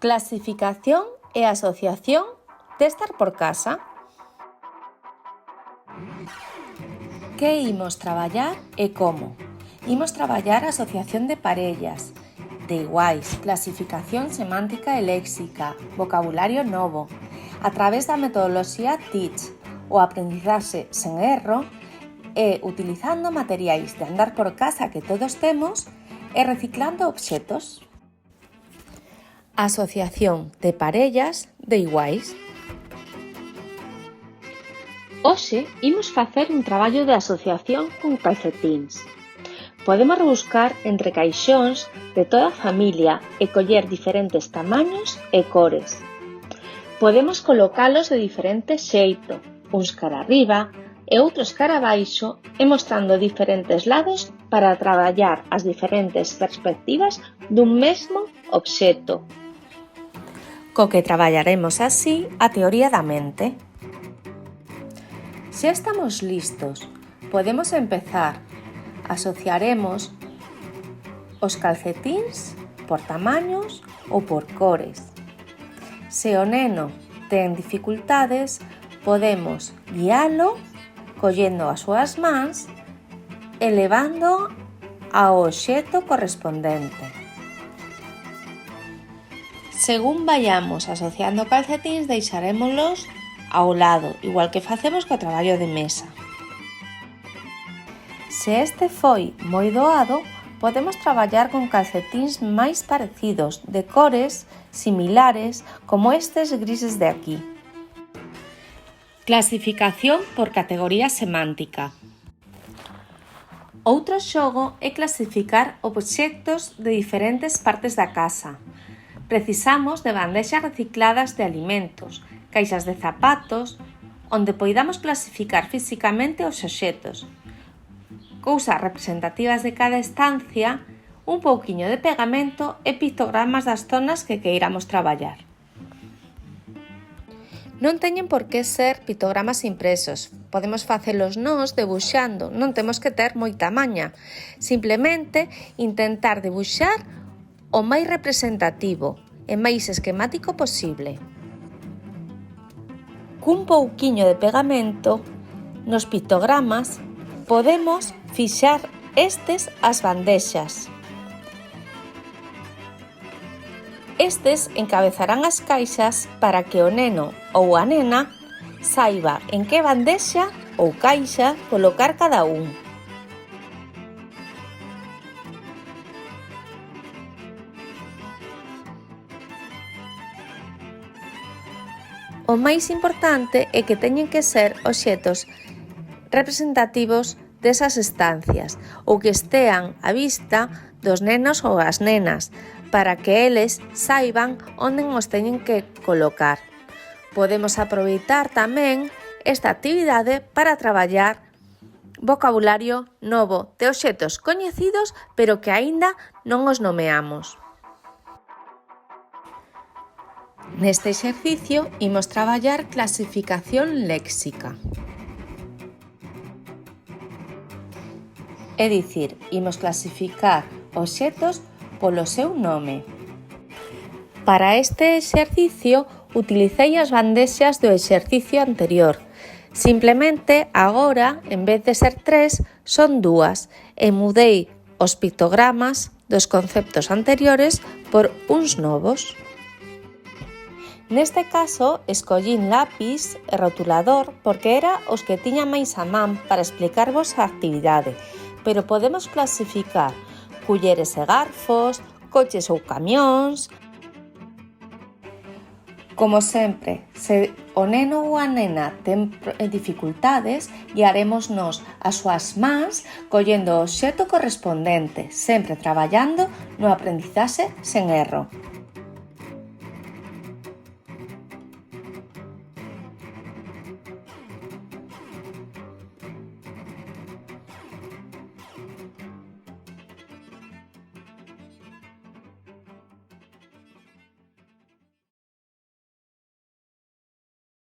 Clasificación e asociación de estar por casa. Que imos traballar e como? Imos traballar a asociación de parellas, de iguais, clasificación semántica e léxica, vocabulario novo, a través da metodoloxía TEACH, o aprendizaxe sen erro, e utilizando materiais de andar por casa que todos temos e reciclando obxetos. Asociación de parellas de iguais. Hoxe imos facer un traballo de asociación con calcetíns. Podemos rebuscar entre caixóns de toda a familia e coller diferentes tamaños e cores. Podemos colocalos de diferente xeito, uns cara arriba e outros cara abaixo e mostrando diferentes lados para traballar as diferentes perspectivas dun mesmo obxeto. Co que traballaremos así a teoría da mente. Se estamos listos, podemos empezar. Asociaremos os calcetíns por tamaños ou por cores. Se o neno ten dificultades, podemos guialo collendo as súas mans e levando ao obxeto correspondente. Según vayamos asociando calcetíns, deixarémolos ao lado, igual que facemos co traballo de mesa. Se este foi moi doado, podemos traballar con calcetíns máis parecidos, de cores similares, como estes grises de aquí. Clasificación por categoría semántica. Outro xogo é clasificar obxectos de diferentes partes da casa. Precisamos de bandexas recicladas de alimentos, caixas de zapatos, onde poidamos clasificar físicamente os obxetos, cousas representativas de cada estancia, un pouquiño de pegamento e pictogramas das zonas que queiramos traballar. Non teñen por que ser pictogramas impresos, podemos facelos nós debuxando, non temos que ter moita maña, simplemente intentar debuxar o máis representativo e máis esquemático posible. Cun pouquiño de pegamento, nos pictogramas, podemos fixar estes as bandexas. Estes encabezarán as caixas para que o neno ou a nena saiba en que bandexa ou caixa colocar cada un. O máis importante é que teñen que ser obxetos representativos desas estancias ou que estean á vista dos nenos ou as nenas para que eles saiban onde os teñen que colocar. Podemos aproveitar tamén esta actividade para traballar vocabulario novo de obxetos coñecidos pero que aínda non os nomeamos. Neste exercicio imos traballar clasificación léxica. É dicir, imos clasificar obxetos polo seu nome. Para este exercicio utilicei as bandexas do exercicio anterior. Simplemente agora, en vez de ser 3, son 2 e mudei os pictogramas dos conceptos anteriores por uns novos. Neste caso, escollín lápis e rotulador porque era os que tiña máis a man para explicarvos a actividade, pero podemos clasificar culleres e garfos, coches ou camións. Como sempre, se o neno ou a nena ten dificultades, guiarémonos as súas mans collendo o obxeto correspondente, sempre traballando no aprendizaxe sen erro.